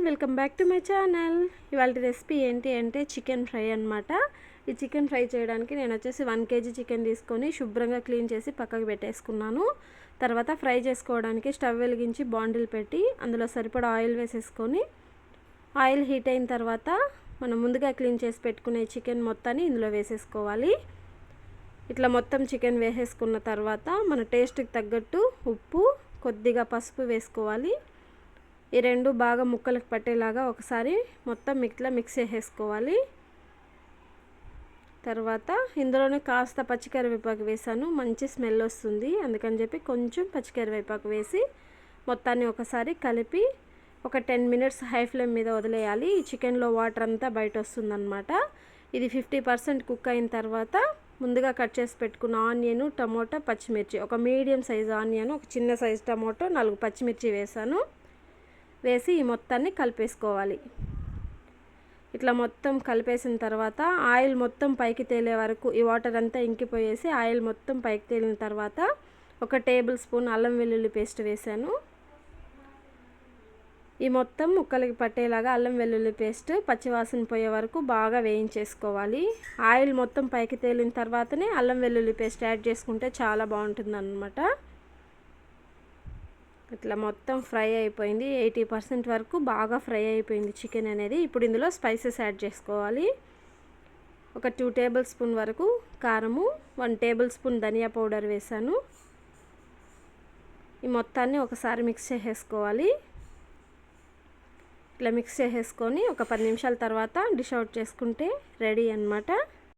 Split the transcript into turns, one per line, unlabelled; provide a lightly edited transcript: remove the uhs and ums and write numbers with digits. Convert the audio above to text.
Welcome back to my channel. ఇవాళ recipe ఏంటి అంటే చికెన్ ఫ్రై అనమాట. ఈ చికెన్ ఫ్రై చేయడానికి నేను వచ్చేసి 1 kg చికెన్ తీసుకొని శుభ్రంగా క్లీన్ చేసి పక్కకు పెట్టేసుకున్నాను. తర్వాత ఫ్రై చేసుకోవడానికి స్టవ్ వెలిగించి బాండిల్ పెట్టి అందులో సరిపడా ఆయిల్ వేసేసుకొని ఆయిల్ హీట్ అయిన తర్వాత మనం ముందుగా క్లీన్ చేసి పెట్టుకునే చికెన్ మొత్తాన్ని ఇందులో వేసేసుకోవాలి. ఇట్లా మొత్తం చికెన్ వేసేసుకున్న తర్వాత మన టేస్ట్కి తగ్గట్టు ఉప్పు, కొద్దిగా పసుపు వేసుకోవాలి. ఈ రెండు బాగా ముక్కలకు పట్టేలాగా ఒకసారి మొత్తం మిక్స్ చేసేసుకోవాలి. తర్వాత ఇందులోనే కాస్త పచ్చికరివేపాకు వేసాను, మంచి స్మెల్ వస్తుంది, అందుకని చెప్పి కొంచెం పచ్చికరివేపాకు వేసి మొత్తాన్ని ఒకసారి కలిపి ఒక 10 minutes హై ఫ్లేమ్ మీద వదిలేయాలి. ఈ చికెన్లో వాటర్ అంతా బయట వస్తుందన్నమాట. ఇది 50% కుక్ అయిన తర్వాత ముందుగా కట్ చేసి పెట్టుకున్న ఆనియన్, టమోటా, పచ్చిమిర్చి, ఒక మీడియం సైజ్ ఆనియన్, ఒక చిన్న సైజ్ టమోటో, 4 పచ్చిమిర్చి వేసి ఈ మొత్తాన్ని కలిపేసుకోవాలి. ఇట్లా మొత్తం కలిపేసిన తర్వాత ఆయిల్ మొత్తం పైకి తేలే వరకు ఈ వాటర్ అంతా ఇంకిపోయేసి ఆయిల్ మొత్తం పైకి తేలిన తర్వాత 1 టేబుల్ స్పూన్ అల్లం వెల్లుల్లి పేస్ట్ వేసాను. ఈ మొత్తం ముక్కలకి పట్టేలాగా అల్లం వెల్లుల్లి పేస్ట్ పచ్చివాసన పోయే వరకు బాగా వేయించేసుకోవాలి. ఆయిల్ మొత్తం పైకి తేలిన తర్వాతనే అల్లం వెల్లుల్లి పేస్ట్ యాడ్ చేసుకుంటే చాలా బాగుంటుంది అన్నమాట. ఇట్లా మొత్తం ఫ్రై అయిపోయింది. 80% వరకు బాగా ఫ్రై అయిపోయింది చికెన్ అనేది. ఇప్పుడు ఇందులో స్పైసెస్ యాడ్ చేసుకోవాలి. ఒక 2 టేబుల్ స్పూన్ వరకు కారము, 1 టేబుల్ స్పూన్ ధనియా పౌడర్ వేసాను. ఈ మొత్తాన్ని ఒకసారి మిక్స్ చేసేసుకోవాలి. ఇట్లా మిక్స్ చేసేసుకొని ఒక 10 నిమిషాల తర్వాత డిష్ అవుట్ చేసుకుంటే రెడీ అన్నమాట.